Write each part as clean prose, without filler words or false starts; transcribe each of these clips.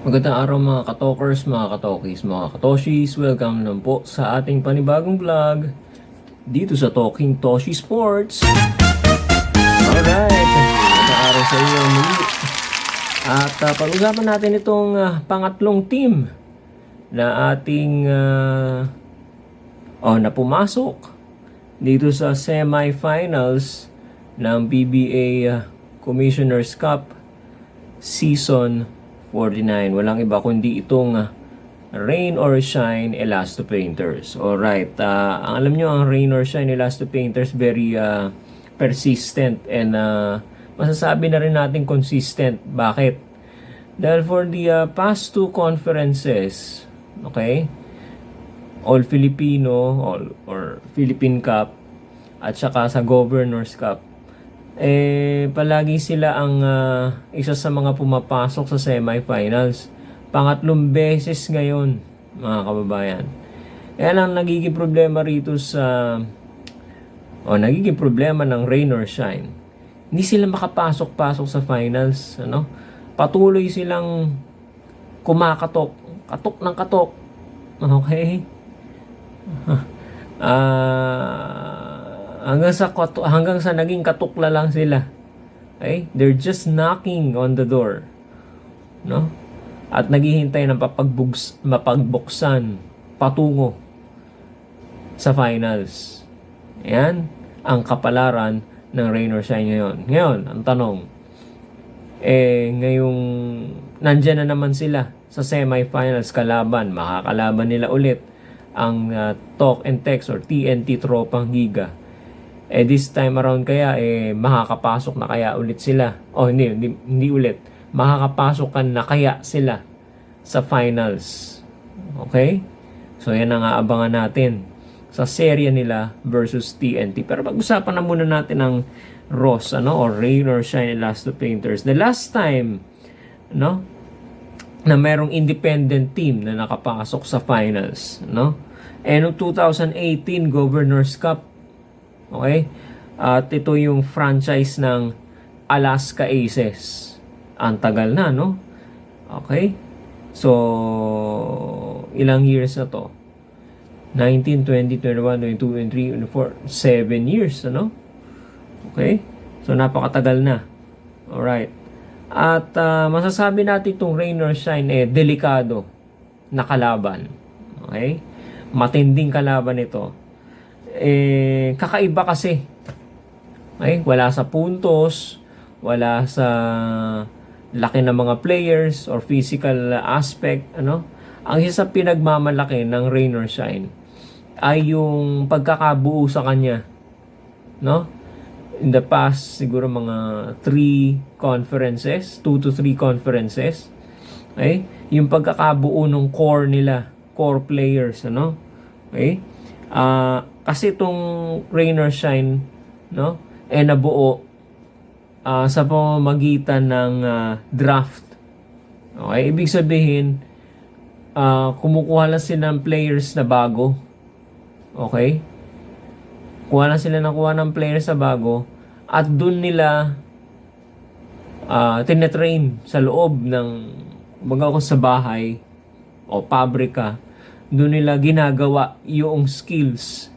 Magandang araw mga katokers, mga katokis, mga katoshis. Welcome naman po sa ating panibagong vlog dito sa Talking Toshi Sports. Alright, magandang araw sa inyo muli. At pag-usapan natin itong pangatlong team na ating na pumasok dito sa semi-finals ng PBA Commissioner's Cup Season 49. Walang iba kundi itong Rain or Shine Elasto Painters. Alright, ang alam nyo, ang Rain or Shine Elasto Painters very persistent and masasabi na rin natin consistent. Bakit? Dahil for the past two conferences, okay, All Filipino or Philippine Cup at saka sa Governor's Cup, palagi sila ang isa sa mga pumapasok sa semifinals. Pangatlong beses ngayon, mga kababayan. Yan ang nagiging problema rito nagiging problema ng Rain or Shine. Hindi sila makapasok-pasok sa finals, ano? Patuloy silang kumakatok, katok ng katok. Okay? Hanggang sa naging katukla lang sila. Okay? They're just knocking on the door. No? At naghihintay ng mapagbuksan patungo sa finals. Ayan ang kapalaran ng Rain or Shine ngayon. Ngayon, ang tanong, ngayong nandyan na naman sila sa semifinals kalaban, makakalaban nila ulit ang Talk and Text or TNT Tropang Giga. This time around kaya makakapasok na kaya ulit sila. Hindi ulit. Makakapasok na kaya sila sa finals. Okay? So yan ang aabangan natin sa serya nila versus TNT. Pero pag-usapan na muna natin ang ROS, or Rain or Shine Elasto Painters. The last time, na merong independent team na nakapasok sa finals, noong 2018 Governor's Cup. Okay? At ito yung franchise ng Alaska Aces. Ang tagal na, no? Okay? So, ilang years na to? 19, 20, 21, 22, 23, 24, 7 years, ano? Okay? So, napakatagal na. Alright. At masasabi natin itong Rain or Shine, delikado na kalaban. Okay? Matinding kalaban ito. Kakaiba kasi. Okay? Wala sa puntos, wala sa laki ng mga players or physical aspect, ano? Ang isa sa pinagmamalaki ng Rain or Shine ay yung pagkakabuo sa kanya, no? In the past, siguro mga 2 to 3 conferences, okay? Yung pagkakabuo ng core nila, core players, ano? Okay? Kasi itong Rain or Shine, no? Nabuo sa pamamagitan ng draft. Okay? Ibig sabihin, kumukuha lang sila ng players na bago. Okay? Kuha lang sila ng players na bago at dun nila tinetrain sa loob ng sa bahay o pabrika. Dun nila ginagawa yung skills,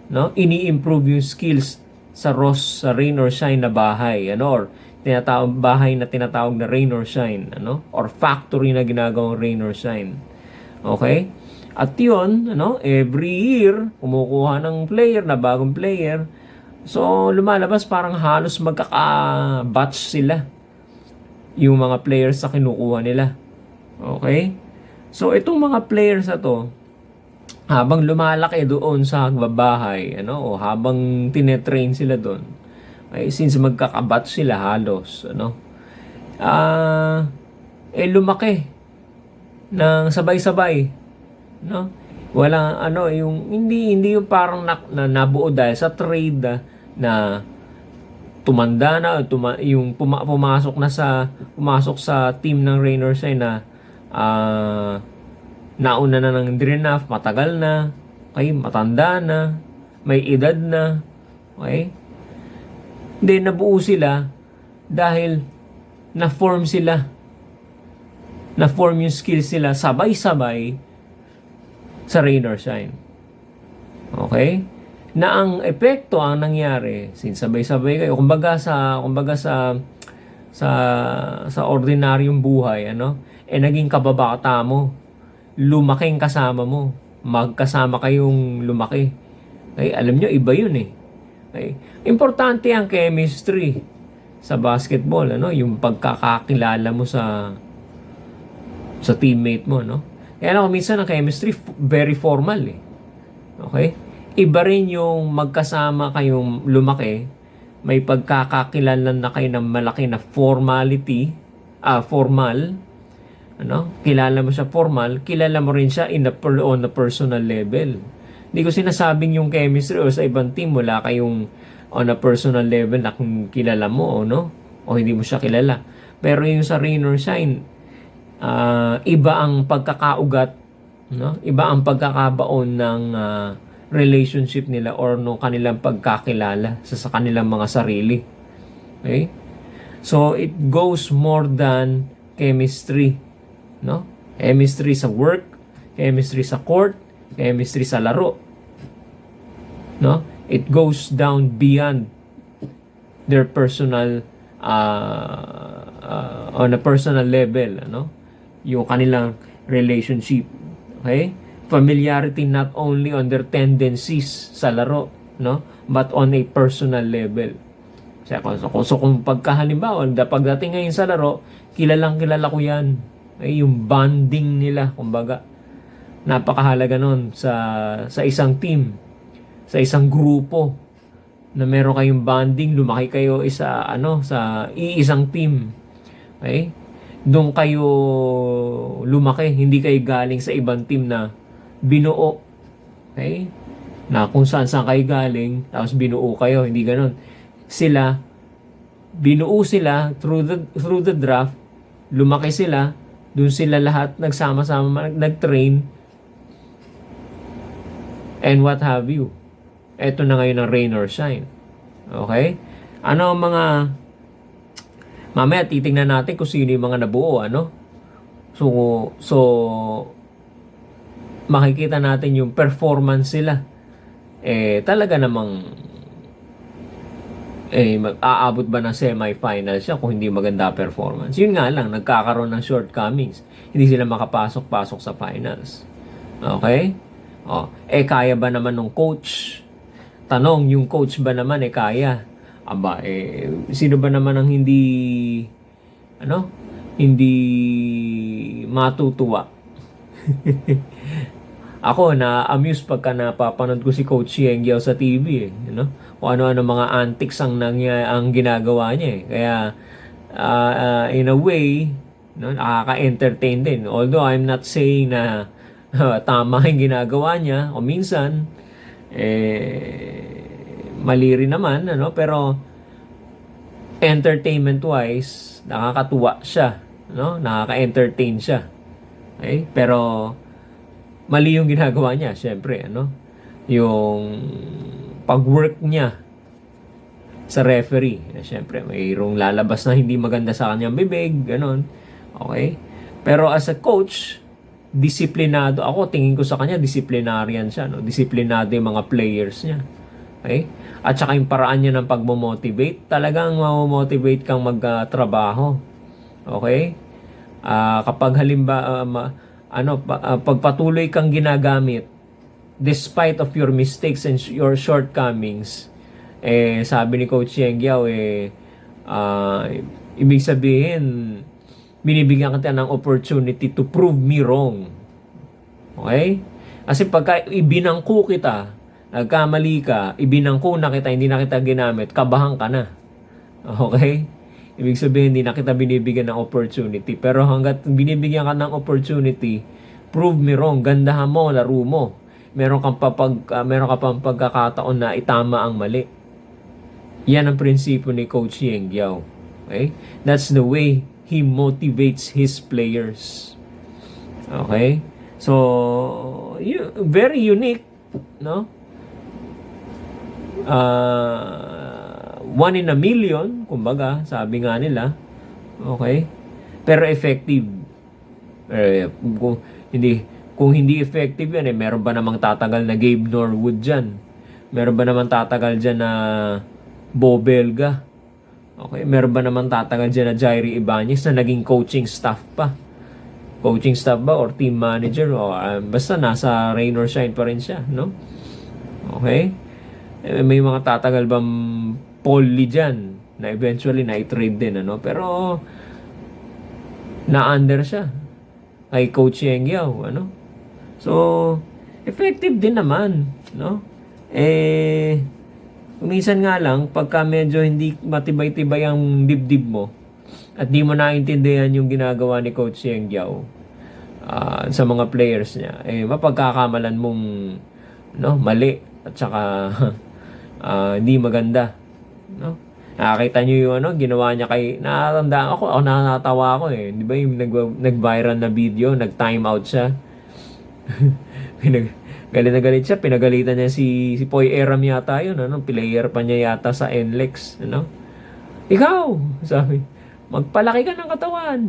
no? Ini-improve yung skills sa Rain or Shine na bahay, or bahay na tinatawag na Rain or Shine, or factory na ginagawang Rain or Shine. Okay? At yun, every year kumukuha ng player na bagong player. So lumalabas parang halos magkaka-batch sila yung mga players sa kinukuha nila. Okay? So itong mga players na to, habang lumalaki doon sa bahay, o habang tinetrain sila doon, since magkakabatch sila halos, lumaki ng sabay-sabay, no? Wala yung hindi yung parang nabuo dahil sa trade na tumanda na pumasok sa team ng Rain or Shine na nauna na ng enough, matagal na, okay, matanda na, may edad na, okay? Then nabuo sila dahil na-form sila na-form yung skills nila sabay-sabay sa rain or shine. Okay? Na ang epekto ang nangyari, sinsabay-sabay kayo, sa ordinaryong buhay, naging kababata mo, lumaking kasama mo, magkasama kayong lumaki. Okay? Alam nyo, iba yun eh. Okay? Importante ang chemistry sa basketball, yung pagkakakilala mo sa teammate mo, Kaya minsan ang chemistry very formal eh. Okay? Iba rin yung magkasama kayong lumaki, may pagkakakilanlan na kayo ng malaki na formal, kilala mo siya formal, kilala mo rin siya on a personal level. Hindi ko sinasabing yung chemistry o sa ibang team wala kayong on a personal level na kung kilala mo o hindi mo siya kilala. Pero yung sa rain or shine, iba ang pagkakaugat, iba ang pagkakabaon ng relationship nila or no kanilang pagkakilala sa kanilang mga sarili. Okay? So it goes more than chemistry, Chemistry sa work, chemistry sa court, chemistry sa laro. It goes down beyond their personal on a personal level, yung kanilang relationship. Okay? Familiarity not only on their tendencies sa laro, but on a personal level. So kung pagkahalimbawa, pagdating ngayon sa laro, kilala ko yan. Yung bonding nila, kumbaga. Napakahalaga nun sa isang team, sa isang grupo, na meron kayong bonding, lumaki kayo sa iisang team. Okay? Doon kayo lumaki, hindi kayo galing sa ibang team na binuo. Okay? Na kung saan kayo galing, tapos binuo kayo, hindi ganoon. Binuo sila through the draft, lumaki sila, doon sila lahat nagsama-sama, nag-train, and what have you. Ito na ngayon ang rain or shine. Okay? Ano ang mga... Mamaya titingnan natin kung sino yung mga nabuo, So, makikita natin yung performance sila. Talaga namang aabot ba ng semi-final siya kung hindi maganda performance? Yun nga lang, nagkakaroon ng shortcomings. Hindi sila makapasok-pasok sa finals. Okay? Kaya ba naman ng coach? Tanong, yung coach ba naman kaya? Sino ba naman ang hindi matutuwa? Ako, na-amuse pagka napapanood ko si Coach Yeng Yao sa TV kung ano-ano mga antics ang ginagawa niya Kaya, in a way, nakaka-entertain din. Although, I'm not saying na tama yung ginagawa niya, o minsan, mali rin naman, pero entertainment-wise, nakakatuwa siya, nakaka-entertain siya. Okay? Pero, mali yung ginagawa niya, syempre, yung pag-work niya sa referee. Syempre, mayroong lalabas na hindi maganda sa kanyang bibig, ganon. Okay? Pero as a coach, disiplinado. Ako, tingin ko sa kanya, disciplinarian siya, Disiplinado yung mga players niya. Okay? At saka yung paraan niya ng pagmomotivate, talagang mamomotivate kang magtrabaho. Okay? Kapag pagpatuloy kang ginagamit despite of your mistakes and your shortcomings, sabi ni Coach Yeng Yao, ibig sabihin, binibigyan kita ng opportunity to prove me wrong. Okay? Kasi pagka ibinangko kita, nagkamali ka, ibinangko na kita, hindi na kita ginamit, kabahan ka na. Okay? Ibig sabihin, hindi na kita binibigyan ng opportunity. Pero hanggat binibigyan ka ng opportunity, prove me wrong, gandahan mo, laro mo. Meron ka pang pagkakataon na itama ang mali. Yan ang prinsipyo ni Coach Yeng Yao. Okay? That's the way he motivates his players. Okay? So, very unique, one in a million, kumbaga, sabi nga nila. Okay? Pero effective. Kung hindi effective yan, meron ba namang tatagal na Gabe Norwood dyan? Meron ba namang tatagal dyan na Bo Belga? Okay, meron ba namang tatagal dyan na Jairi Ibanez na naging coaching staff pa? Coaching staff ba or team manager? O, basta nasa rain or shine pa rin siya, no? Okay? May mga tatagal bang Paul Lee dyan na eventually na-trade din, ano? Pero na-under siya kay Coach Yeng Yao, ano? So, effective din naman, no? Minsan nga lang, pagka medyo hindi matibay-tibay ang dibdib mo at di mo naintindihan yung ginagawa ni Coach Yeng Yao sa mga players niya, mapagkakamalan mong mali at saka hindi maganda, no? Nakakita niyo yung ginawa niya kay, nakatandaan ako nakatawa ako di ba yung nag-viral na video, nag-time out siya. Galit na galit siya, pinagalitan niya si Poy Eram yata yun, player pa niya yata sa NLEX, Ikaw, sabi, magpalaki ka ng katawan.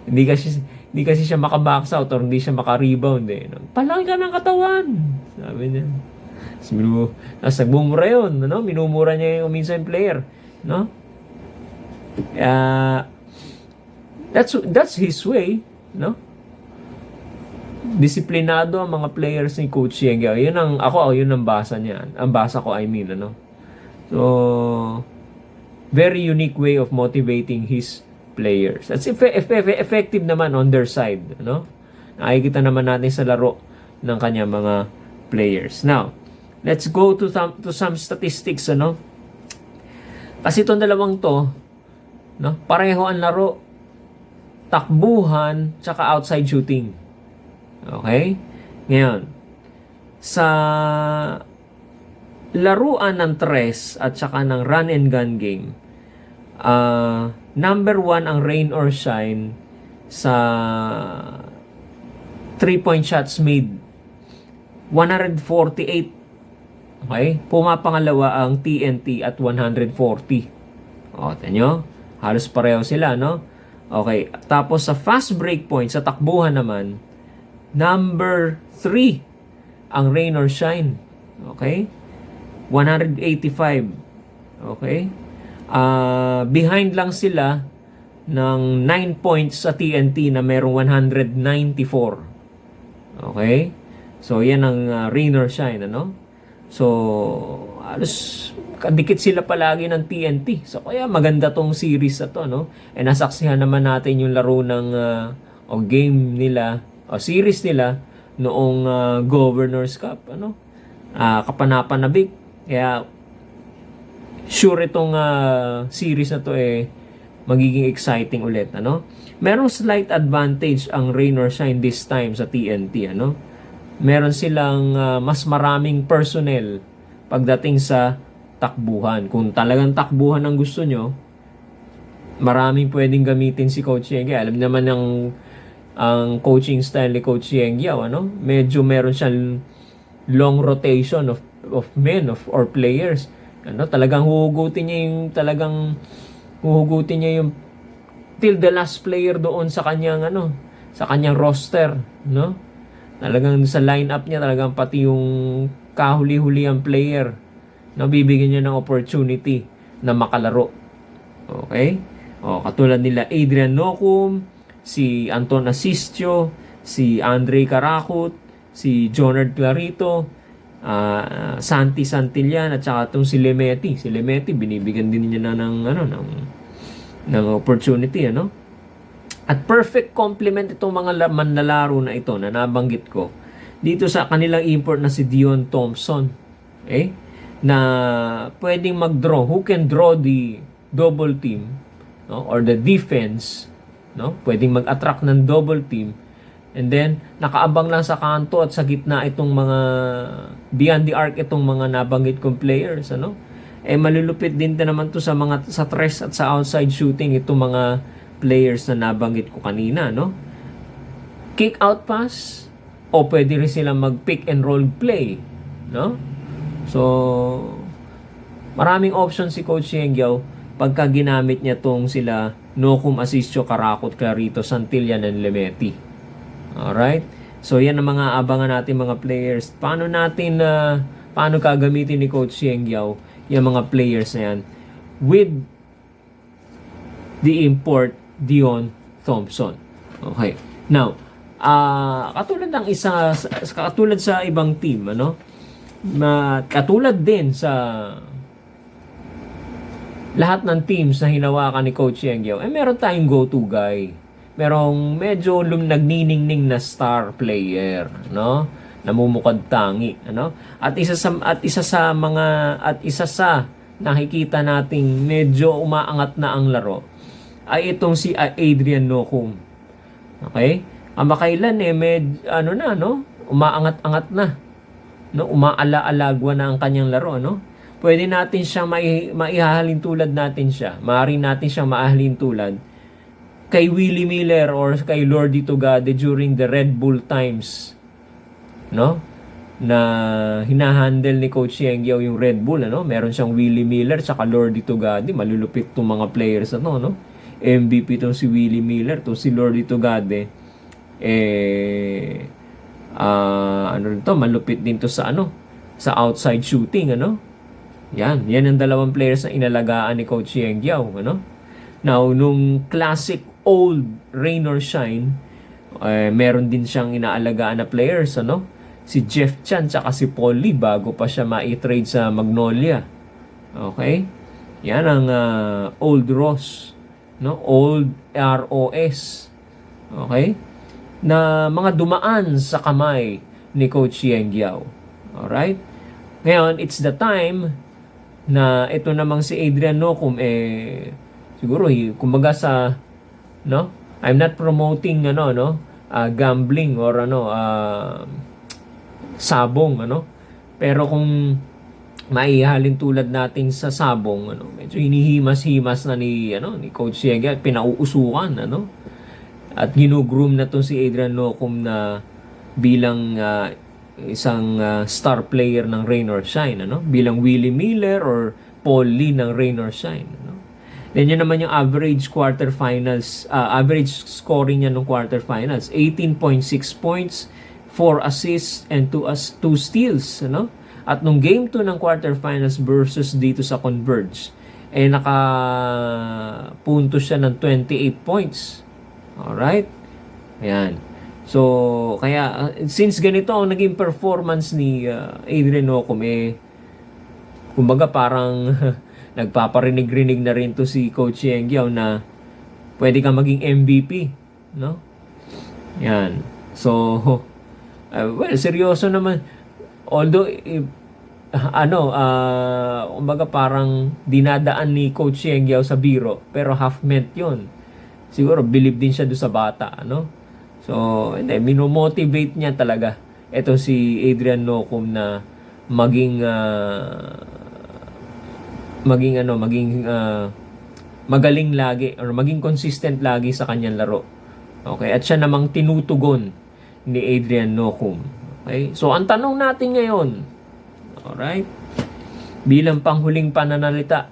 hindi kasi siya maka-box out or hindi siya maka-rebound Palaki ka ng katawan, sabi niya. Nagbumura yun, minumura niya yung minsan player, no? That's his way, no? Disiplinado ang mga players ni Coach Yeng Yao. Yun ang basa niya. Ang basa ko, So, very unique way of motivating his players. That's effective naman on their side, no? Nakikita naman natin sa laro ng kanya mga players. Now, let's go to some statistics, Kasi itong dalawang to, pareho ang laro, takbuhan, tsaka outside shooting. Okay? Ngayon, sa laruan ng tres at saka ng run and gun game, number 1 ang rain or shine sa 3-point shots made, 148. Okay? Pumapangalawa ang TNT at 140. Tanyo? Halos pareho sila, no? Okay. Tapos sa fast break point, sa takbuhan naman, number 3 ang rain or shine. Okay? 185. Okay? Behind lang sila ng 9 points sa TNT na merong 194. Okay? So, yan ang rain or shine, So, alos kadikit sila palagi ng TNT. So, kaya maganda tong series na to, nasaksihan naman natin yung laro ng game nila, o series nila noong Governors Cup, kapanapanabik. Kaya sure itong series na to magiging exciting ulit, Merong slight advantage ang rain or shine this time sa TNT, Meron silang mas maraming personnel pagdating sa takbuhan. Kung talagang takbuhan ang gusto nyo, maraming pwedeng gamitin si Coach Yeng Yao. Alam naman ang coaching style ni Coach Yeng Yao, Medyo meron siyang long rotation of men or players. Talagang huhugutin niya yung till the last player doon sa kanyang roster, Talagang sa lineup niya, talagang pati yung kahuli-huli ang player, bibigyan niya ng opportunity na makalaro. Okay? Katulad nila Adrian Nocum, si Anton Asistio, si Andre Carakut, si Jonard Clarito, Santi Santillan, at saka itong si Lemeti. Si Lemeti, binibigyan din niya ng opportunity, At perfect complement itong mga manlalaro na ito na nabanggit ko dito sa kanilang import na si Dion Thompson. Okay? Na pwedeng mag-draw. Who can draw the double team, or the defense, Pwedeng mag-attract ng double team. And then, nakaabang lang sa kanto at sa gitna itong mga beyond the arc itong mga nabanggit kong players, malulupit din naman to sa tres at sa outside shooting itong mga players na nabanggit ko kanina, Kick out pass, o pwede rin silang mag-pick and roll play, So, maraming options si Coach Yeng Yao pagka ginamit niya tong sila Nocum, Asisio, Karakot, Clarito, Santillan, and Lemeti. Alright? So, yan ang mga abangan natin mga players. Paano kagamitin ni Coach Sieng Yao yung mga players na yan with the import Dion Thompson. Okay. Now, katulad sa ibang team, katulad din sa lahat ng teams na hinawakan ni Coach Sieng Yao, meron tayong go-to guy. Merong medyo nagniningning na star player, namumukad tangi, At isa sa nakikita nating medyo umaangat na ang laro ay itong si Adrian Nocum. Okay? Kamakailan umaangat-angat na. Umaala-alagwa na ang kanyang laro, Pwede natin siya maihahalin tulad natin siya. Maaari natin siya maahalin tulad kay Willie Miller or kay Lordy Tugade during the Red Bull times. Na hinahandle ni Coach Sieng Yao yung Red Bull, Meron siyang Willie Miller tsaka Lordy Tugade. Malulupit tong mga players MVP tong si Willie Miller, si Lordy Tugade. Malupit din to sa outside shooting, Yan ang dalawang players na inalagaan ni Coach Sieng Yao, Now, nung classic old rain or shine, meron din siyang inaalagaan na players, Si Jeff Chan tsaka si Paul Lee bago pa siya ma-trade sa Magnolia. Okay? Yan ang old Ross, Old ROS. Okay? Na mga dumaan sa kamay ni Coach Sieng Yao. Alright? Ngayon, it's the time na ito namang si Adrian Nocum siguro kumbaga I'm not promoting gambling or sabong pero kung maihalin tulad natin sa sabong medyo hinihimas-himas na ni Coach Sieng Yao, pinauusukan at ginugroom na to si Adrian Nocum na bilang isang star player ng Rain or Shine, bilang Willie Miller or Paul Lee ng Rain or Shine, Then yun naman yung average quarterfinals, average scoring niya ng quarterfinals, 18.6 points, 4 assists and 2 steals, At nung game 2 ng quarterfinals versus dito sa Converge, nakapunto siya ng 28 points. Alright? Ayan. So, kaya, since ganito ang naging performance ni Adrian Nocum, kumbaga parang nagpaparinig-rinig na rin to si Coach Sieng Yao na pwede kang maging MVP, Yan. So, well, seryoso naman. Although, kumbaga parang dinadaan ni Coach Sieng Yao sa biro, pero half-meant yun. Siguro, believe din siya doon sa bata, So, minomotivate niya talaga ito si Adrian Nocum na maging magaling lagi or maging consistent lagi sa kanyang laro. Okay? At siya namang tinutugon ni Adrian Nocum. Okay? So, ang tanong natin ngayon, alright, bilang panghuling pananalita,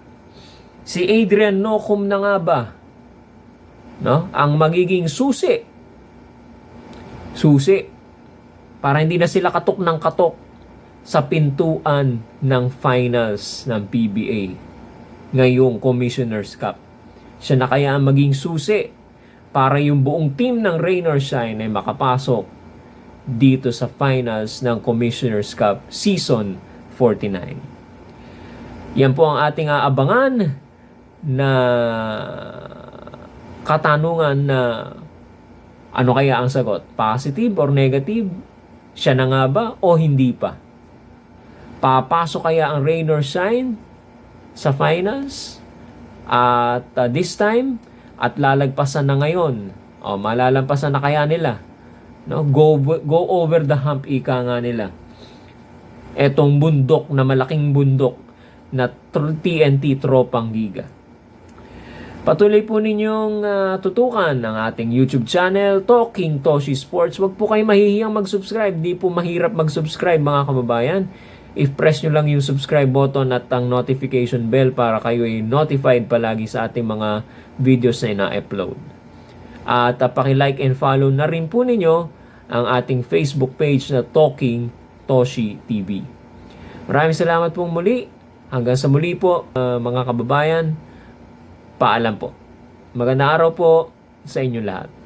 si Adrian Nocum na nga ba ang magiging susi para hindi na sila katok ng katok sa pintuan ng finals ng PBA ngayong Commissioner's Cup? Siya na kaya ang maging susi para yung buong team ng Rain or Shine ay makapasok dito sa finals ng Commissioner's Cup Season 49? Yan po ang ating aabangan na katanungan na ano kaya ang sagot? Positive or negative? Siya na nga ba o hindi pa? Papasok kaya ang Rain or Shine sa finals? At this time, at lalagpasan na ngayon. Malalampasan na kaya nila? Go over the hump, ika nga nila. Etong bundok na malaking bundok na TNT Tropang Giga. Patuloy po ninyong tutukan ang ating YouTube channel, Talking Toshi Sports. Huwag po kayo mahihiyang mag-subscribe. Di po mahirap mag-subscribe mga kababayan. i-press nyo lang yung subscribe button at ang notification bell para kayo ay notified palagi sa ating mga videos na ina-upload. At paki-like and follow na rin po ninyo ang ating Facebook page na Talking Toshi TV. Maraming salamat pong muli. Hanggang sa muli po, mga kababayan. Paalam po. Magandang araw po sa inyo lahat.